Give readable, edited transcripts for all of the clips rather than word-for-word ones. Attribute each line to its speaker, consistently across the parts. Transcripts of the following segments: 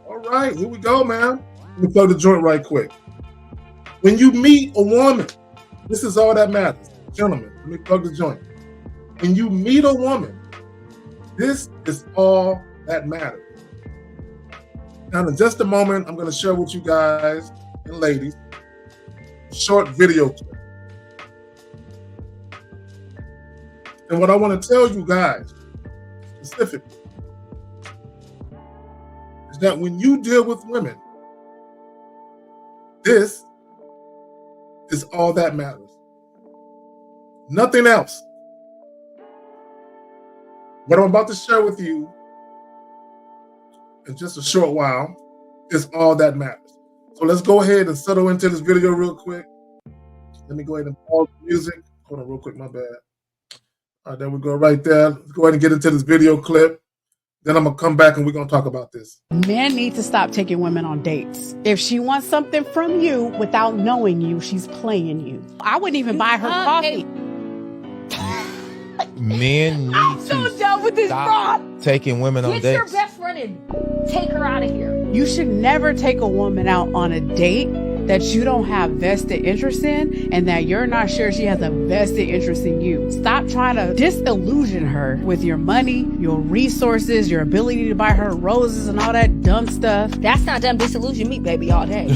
Speaker 1: All right, here we go, man. Let me plug the joint right quick. When you meet a woman, this is all that matters. Gentlemen, let me plug the joint. When you meet a woman, this is all that matters. Now, in just a moment, I'm going to share with you guys and ladies a short video clip. And what I want to tell you guys specifically is that when you deal with women, this is all that matters. Nothing else. What I'm about to share with you in just a short while is all that matters. So let's go ahead and settle into this video real quick. Let me go ahead and pause the music. Hold on real quick, my bad. All right, there we go right there. Let's go ahead and get into this video clip. Then I'm going to come back and we're going to talk about this.
Speaker 2: Men need to stop taking women on dates. If she wants something from you without knowing you, she's playing you. I wouldn't even buy her coffee.
Speaker 3: Men need
Speaker 2: so done with this
Speaker 3: stop taking women on dates.
Speaker 4: Get your best friend and take her out of here.
Speaker 2: You should never take a woman out on a date that you don't have vested interest in and that you're not sure she has a vested interest in you. Stop trying to disillusion her with your money, your resources, your ability to buy her roses and all that dumb stuff.
Speaker 4: That's not dumb. Disillusion me, baby, all day.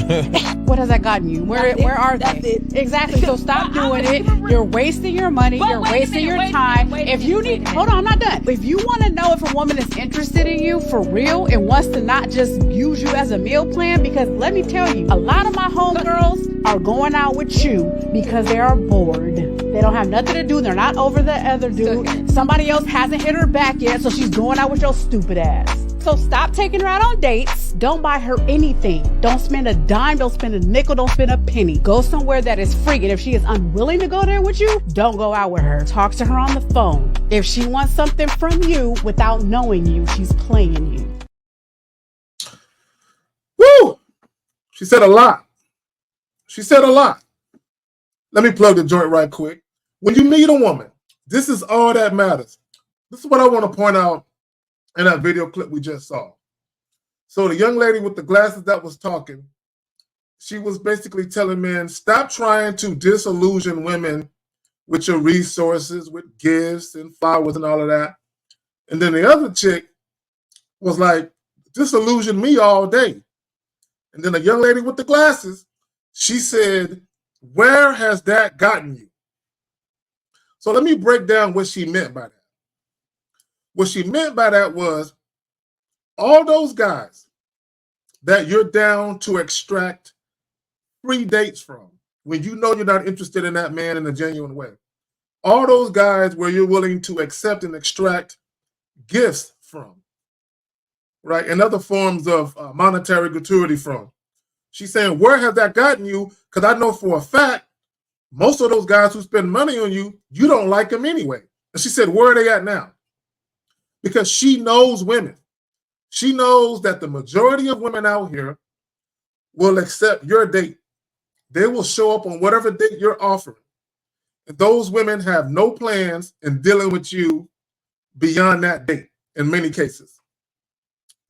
Speaker 2: What has that gotten you? Where are they?
Speaker 4: It.
Speaker 2: Exactly. So stop doing it. You're wasting your money. You're wasting your time. If you need, hold on, I'm not done. If you want to know if a woman is interested in you for real and wants to not just use you as a meal plan, because let me tell you, a lot of my homegirls are going out with you because they are bored. They don't have nothing to do. They're not over the other dude. Somebody else hasn't hit her back yet, so she's going out with your stupid ass. So stop taking her out on dates. Don't buy her anything. Don't spend a dime. Don't spend a nickel. Don't spend a penny. Go somewhere that is free. And if she is unwilling to go there with you, don't go out with her. Talk to her on the phone. If she wants something from you without knowing you, she's playing you.
Speaker 1: Woo! She said a lot. She said a lot. Let me plug the joint right quick. When you meet a woman, this is all that matters. This is what I want to point out in that video clip we just saw. So the young lady with the glasses that was talking, she was basically telling men, stop trying to disillusion women with your resources, with gifts and flowers and all of that. And then the other chick was like, disillusion me all day. And then the young lady with the glasses, she said, where has that gotten you? So let me break down what she meant by that. What she meant by that was all those guys that you're down to extract free dates from when you know you're not interested in that man in a genuine way. All those guys where you're willing to accept and extract gifts from, right? And other forms of monetary gratuity from. She's saying, where has that gotten you? Because I know for a fact, most of those guys who spend money on you, you don't like them anyway. And she said, where are they at now? Because she knows women. She knows that the majority of women out here will accept your date. They will show up on whatever date you're offering. And those women have no plans in dealing with you beyond that date in many cases.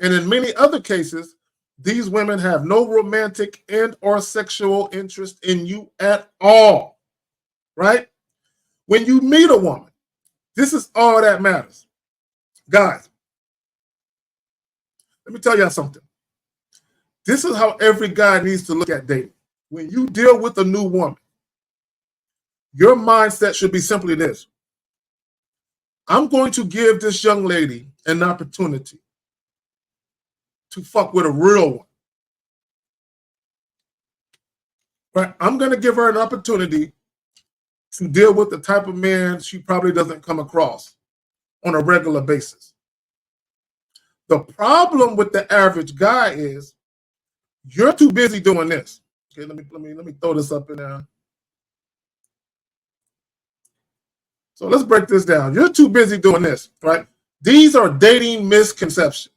Speaker 1: And in many other cases, these women have no romantic and or sexual interest in you at all, right? When you meet a woman, this is all that matters. Guys, let me tell y'all something. This is how every guy needs to look at dating. When you deal with a new woman, your mindset should be simply this. I'm going to give this young lady an opportunity to fuck with a real one. Right? I'm going to give her an opportunity to deal with the type of man she probably doesn't come across on a regular basis. The problem with the average guy is you're too busy doing this. Okay, let me throw this up in there. So let's break this down. You're too busy doing this, right? These are dating misconceptions.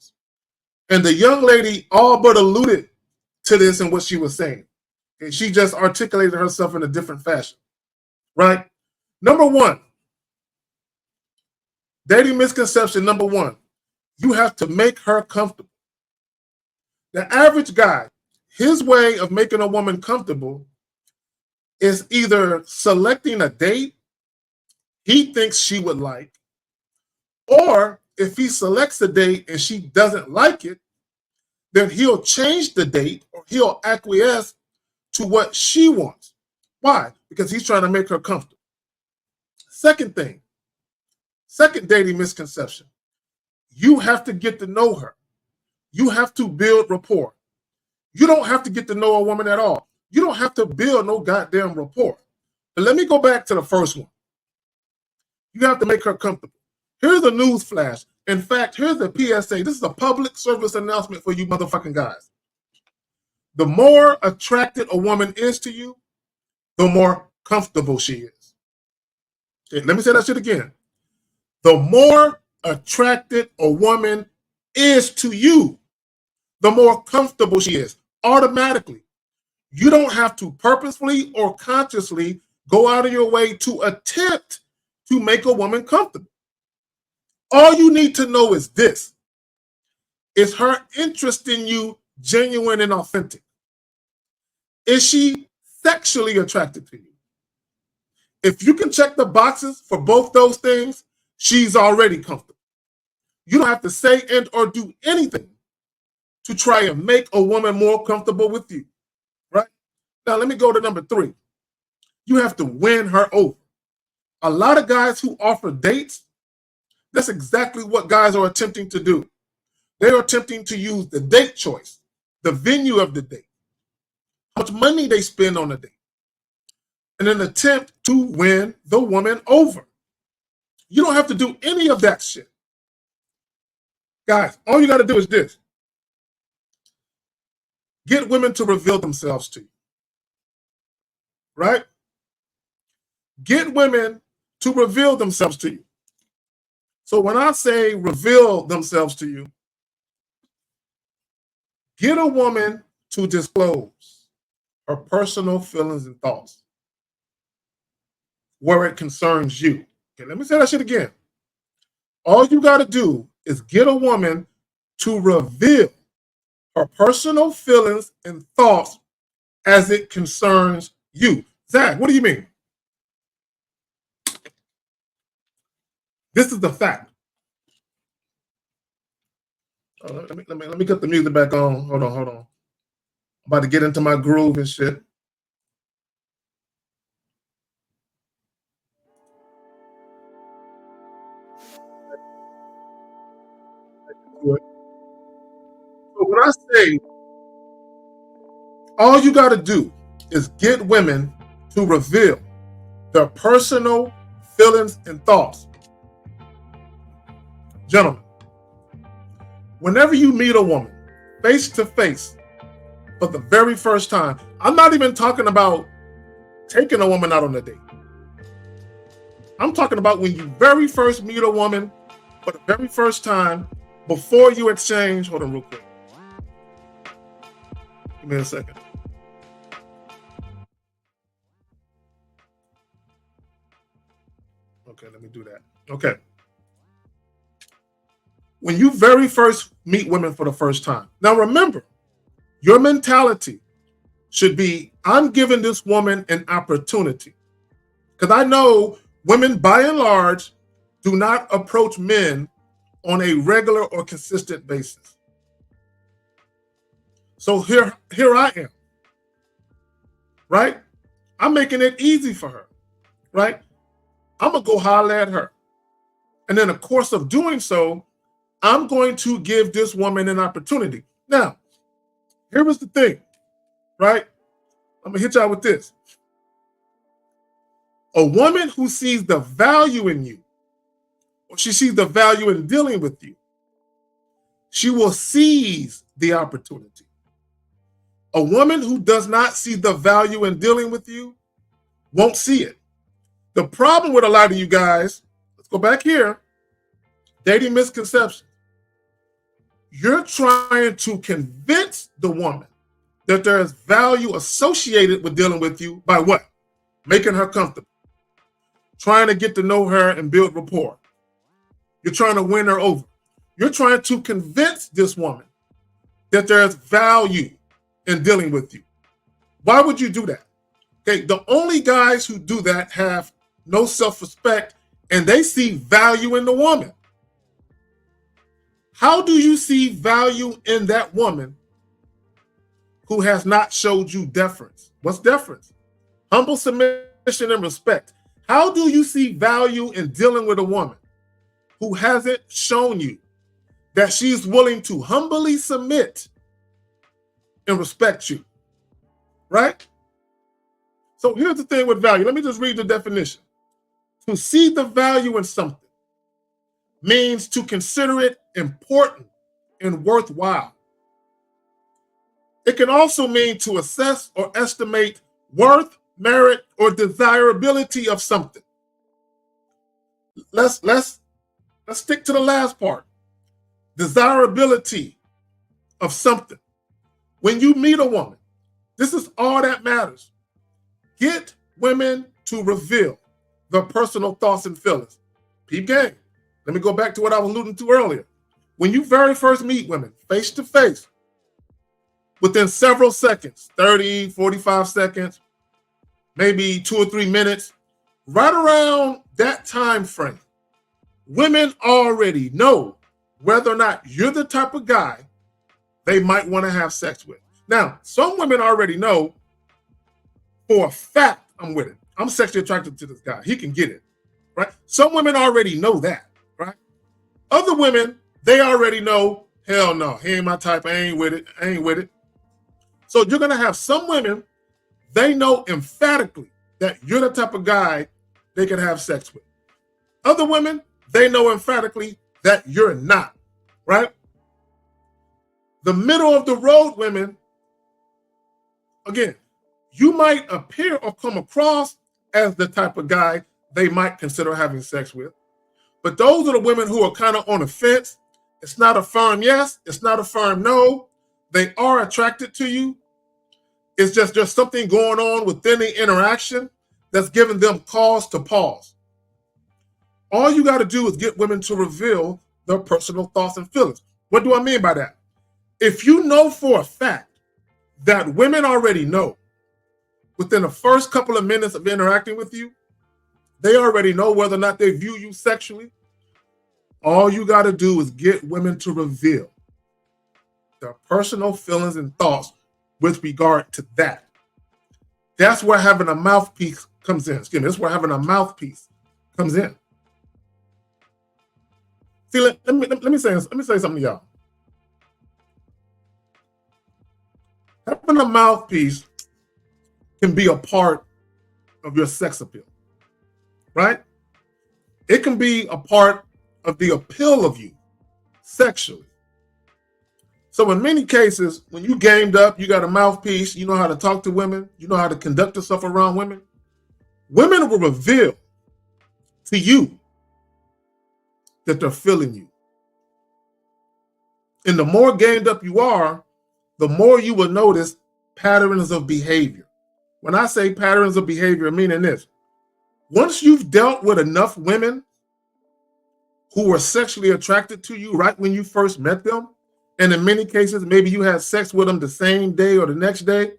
Speaker 1: And the young lady all but alluded to this in what she was saying. Okay, she just articulated herself in a different fashion, right? Number one, dating misconception number one, you have to make her comfortable. The average guy, his way of making a woman comfortable is either selecting a date he thinks she would like, or if he selects a date and she doesn't like it, then he'll change the date or he'll acquiesce to what she wants. Why? Because he's trying to make her comfortable. Second thing, second dating misconception, you have to get to know her. You have to build rapport. You don't have to get to know a woman at all. You don't have to build no goddamn rapport. But let me go back to the first one. You have to make her comfortable. Here's a news flash. In fact, here's a PSA. This is a public service announcement for you motherfucking guys. The more attracted a woman is to you, the more comfortable she is. Okay, let me say that shit again. The more attracted a woman is to you, the more comfortable she is, automatically. You don't have to purposefully or consciously go out of your way to attempt to make a woman comfortable. All you need to know is this. Is her interest in you genuine and authentic? Is she sexually attracted to you? If you can check the boxes for both those things, she's already comfortable. You don't have to say and or do anything to try and make a woman more comfortable with you, right? Now, let me go to number 3. You have to win her over. A lot of guys who offer dates, that's exactly what guys are attempting to do. They are attempting to use the date choice, the venue of the date, how much money they spend on the date, in an attempt to win the woman over. You don't have to do any of that shit. Guys, all you got to do is this. Get women to reveal themselves to you. Right? Get women to reveal themselves to you. So when I say reveal themselves to you, get a woman to disclose her personal feelings and thoughts where it concerns you. Okay, let me say that shit again. All you got to do is get a woman to reveal her personal feelings and thoughts as it concerns you. Zach, what do you mean? This is the fact. Let me get the music back on. Hold on. I'm about to get into my groove and shit. So when I say all you got to do is get women to reveal their personal feelings and thoughts. Gentlemen, whenever you meet a woman face to face for the very first time, I'm not even talking about taking a woman out on a date. I'm talking about when you very first meet a woman for the very first time before you exchange. Hold on real quick. Give me a second. Okay, let me do that. Okay. When you very first meet women for the first time, now remember, your mentality should be, I'm giving this woman an opportunity. Because I know women, by and large, do not approach men on a regular or consistent basis. So here I am, right? I'm making it easy for her, right? I'm going to go holler at her. And in the course of doing so, I'm going to give this woman an opportunity. Now, here was the thing, right? I'm going to hit y'all with this. A woman who sees the value in you, or she sees the value in dealing with you, she will seize the opportunity. A woman who does not see the value in dealing with you won't see it. The problem with a lot of you guys, let's go back here, dating misconceptions. You're trying to convince the woman that there is value associated with dealing with you by what? Making her comfortable. Trying to get to know her and build rapport. You're trying to win her over. You're trying to convince this woman that there's value in dealing with you. Why would you do that? Okay, the only guys who do that have no self-respect and they see value in the woman. How do you see value in that woman who has not showed you deference? What's deference? Humble submission and respect. How do you see value in dealing with a woman who hasn't shown you that she's willing to humbly submit and respect you? Right? So here's the thing with value. Let me just read the definition. To see the value in something means to consider it important and worthwhile. It can also mean to assess or estimate worth, merit, or desirability of something. Let's stick to the last part. Desirability of something. When you meet a woman, this is all that matters. Get women to reveal their personal thoughts and feelings. Peep game. Let me go back to what I was alluding to earlier. When you very first meet women face to face, within several seconds, 30, 45 seconds, maybe 2 or 3 minutes, right around that time frame, women already know whether or not you're the type of guy they might want to have sex with. Now, some women already know for a fact I'm with it. I'm sexually attracted to this guy. He can get it, right? Some women already know that, right? Other women, they already know, hell no, he ain't my type. I ain't with it. So you're going to have some women, they know emphatically that you're the type of guy they can have sex with. Other women, they know emphatically that you're not, right? The middle of the road women, again, you might appear or come across as the type of guy they might consider having sex with. But those are the women who are kind of on the fence. It's not a firm yes. It's not a firm no. They are attracted to you. It's just there's something going on within the interaction that's giving them cause to pause. All you got to do is get women to reveal their personal thoughts and feelings. What do I mean by that? If you know for a fact that women already know within the first couple of minutes of interacting with you, they already know whether or not they view you sexually. All you got to do is get women to reveal their personal feelings and thoughts with regard to that. That's where having a mouthpiece comes in. Excuse me, that's where having a mouthpiece comes in. See, let me say something to y'all. Having a mouthpiece can be a part of your sex appeal, right? It can be a part of the appeal of you sexually. So in many cases, when you gamed up, you got a mouthpiece, you know how to talk to women, you know how to conduct yourself around women, women will reveal to you that they're feeling you. And the more gamed up you are, the more you will notice patterns of behavior. When I say patterns of behavior, meaning this. Once you've dealt with enough women who were sexually attracted to you right when you first met them, and in many cases, maybe you had sex with them the same day or the next day,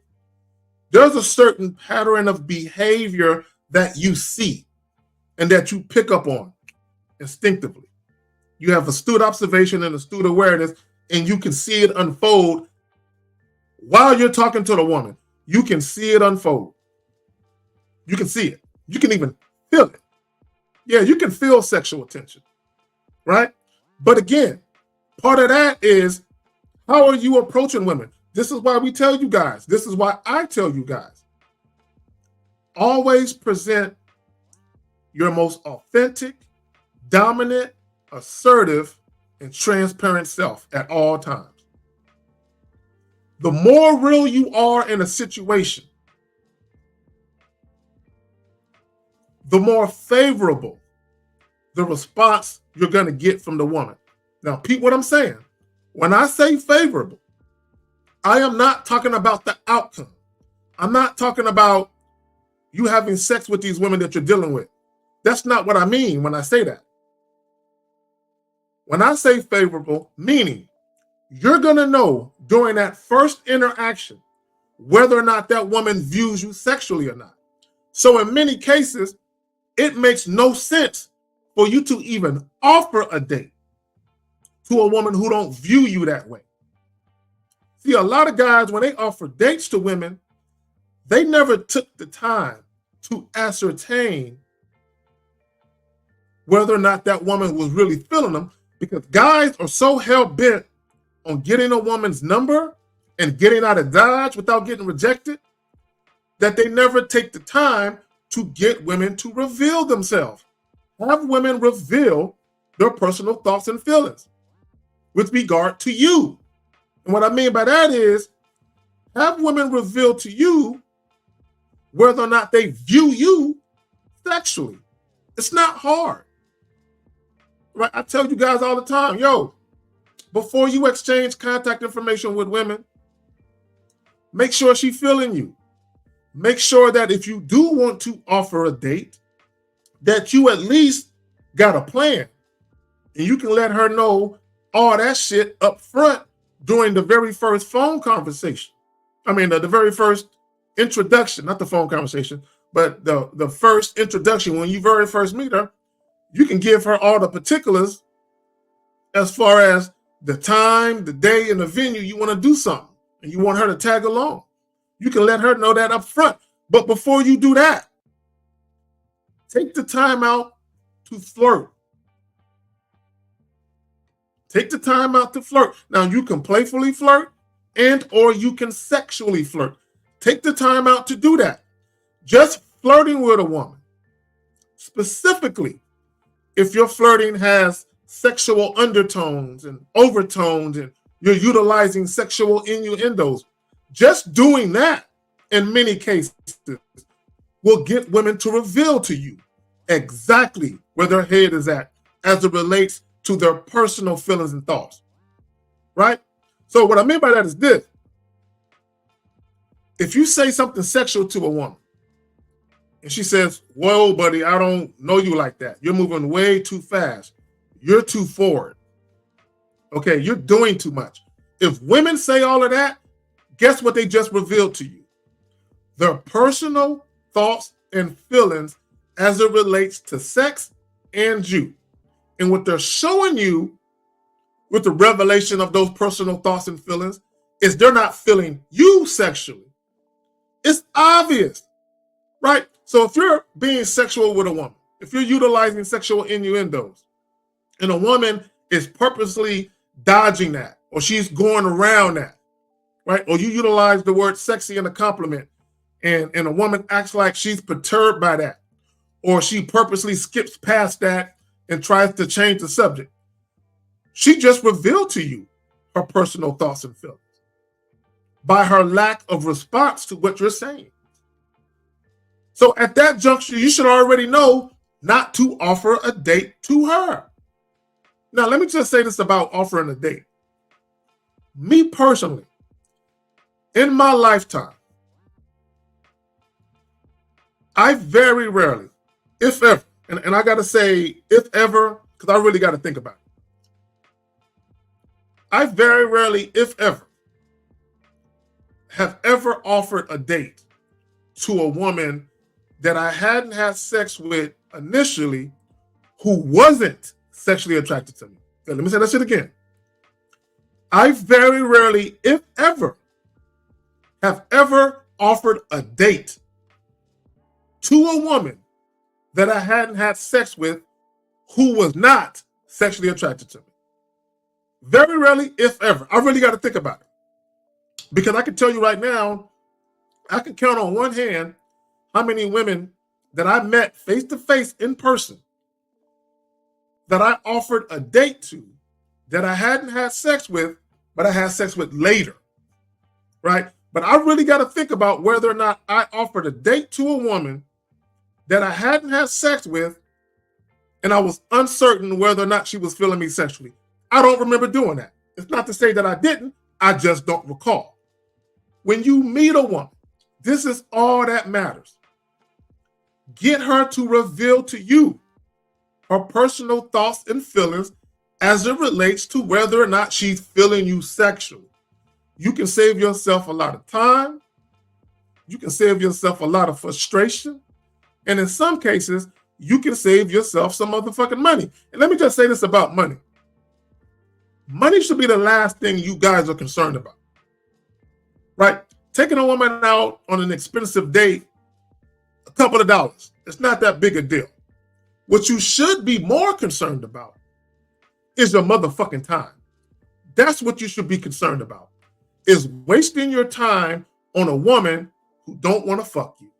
Speaker 1: there's a certain pattern of behavior that you see and that you pick up on instinctively. You have astute observation and astute awareness, and you can see it unfold while you're talking to the woman. You can see it unfold. You can see it. You can even feel it. Yeah, you can feel sexual tension, right? But again, part of that is, how are you approaching women? This is why we tell you guys. This is why I tell you guys. Always present your most authentic, dominant, assertive, and transparent self at all times. The more real you are in a situation, the more favorable the response you're going to get from the woman. Now, Pete, what I'm saying, when I say favorable, I am not talking about the outcome. I'm not talking about you having sex with these women that you're dealing with. That's not what I mean when I say that. When I say favorable, meaning you're going to know during that first interaction whether or not that woman views you sexually or not. So in many cases, it makes no sense for you to even offer a date to a woman who don't view you that way. See, a lot of guys, when they offer dates to women, they never took the time to ascertain whether or not that woman was really feeling them, because guys are so hell-bent on getting a woman's number and getting out of Dodge without getting rejected that they never take the time to get women to reveal themselves. Have women reveal their personal thoughts and feelings with regard to you. And what I mean by that is, have women reveal to you whether or not they view you sexually. It's not hard. Right? I tell you guys all the time, yo, before you exchange contact information with women, make sure she's feeling you. Make sure that if you do want to offer a date, that you at least got a plan. And you can let her know all that shit up front during the very first phone conversation. I mean, the very first introduction, not the phone conversation, but the first introduction. When you very first meet her, you can give her all the particulars as far as the time, the day, and the venue you want to do something, and you want her to tag along. You can let her know that up front. But before you do that, take the time out to flirt. Take the time out to flirt. Now, you can playfully flirt and or you can sexually flirt. Take the time out to do that. Just flirting with a woman, specifically if your flirting has sexual undertones and overtones and you're utilizing sexual innuendos, just doing that in many cases will get women to reveal to you exactly where their head is at as it relates to their personal feelings and thoughts, right? So what I mean by that is this. If you say something sexual to a woman and she says, whoa, buddy, I don't know you like that. You're moving way too fast. You're too forward. Okay, you're doing too much. If women say all of that, guess what they just revealed to you? Their personal thoughts and feelings as it relates to sex and you. And what they're showing you with the revelation of those personal thoughts and feelings is they're not feeling you sexually. It's obvious, right? So if you're being sexual with a woman, if you're utilizing sexual innuendos, and a woman is purposely dodging that, or she's going around that, right? Or you utilize the word sexy in a compliment, and a woman acts like she's perturbed by that, or she purposely skips past that and tries to change the subject. She just revealed to you her personal thoughts and feelings by her lack of response to what you're saying. So at that juncture, you should already know not to offer a date to her. Now, let me just say this about offering a date. Me personally, in my lifetime, I very rarely, if ever, and I got to say if ever, because I really got to think about it. I very rarely, if ever, have ever offered a date to a woman that I hadn't had sex with initially who wasn't sexually attracted to me. Okay, let me say that shit again. I very rarely, if ever, have ever offered a date to a woman that I hadn't had sex with who was not sexually attracted to me. Very rarely, if ever. I really got to think about it. Because I can tell you right now, I can count on one hand how many women that I met face to face in person that I offered a date to that I hadn't had sex with, but I had sex with later, right? But I really got to think about whether or not I offered a date to a woman that I hadn't had sex with and I was uncertain whether or not she was feeling me sexually. I don't remember doing that. It's not to say that I didn't, I just don't recall. When you meet a woman, this is all that matters. Get her to reveal to you her personal thoughts and feelings as it relates to whether or not she's feeling you sexually. You can save yourself a lot of time. You can save yourself a lot of frustration. And in some cases, you can save yourself some motherfucking money. And let me just say this about money. Money should be the last thing you guys are concerned about. Right? Taking a woman out on an expensive date, a couple of dollars. It's not that big a deal. What you should be more concerned about is your motherfucking time. That's what you should be concerned about, is wasting your time on a woman who don't want to fuck you.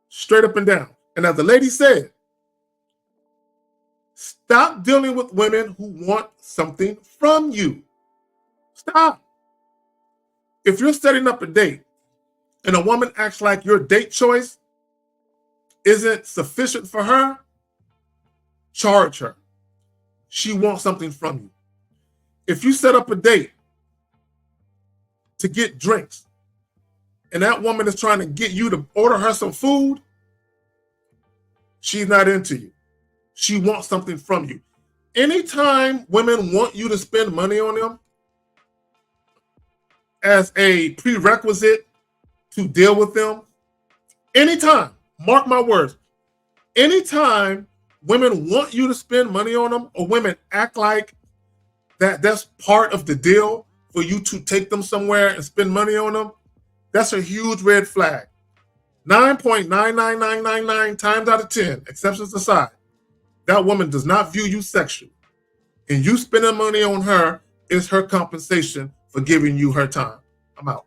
Speaker 1: Straight up and down. And as the lady said, stop dealing with women who want something from you. Stop. If you're setting up a date and a woman acts like your date choice isn't sufficient for her, charge her. She wants something from you. If you set up a date to get drinks and that woman is trying to get you to order her some food, she's not into you. She wants something from you. Anytime women want you to spend money on them as a prerequisite to deal with them, anytime, mark my words, anytime women want you to spend money on them, or women act like that's part of the deal for you to take them somewhere and spend money on them, that's a huge red flag. 9.99999 times out of 10, exceptions aside, that woman does not view you sexually. And you spending money on her is her compensation for giving you her time. I'm out.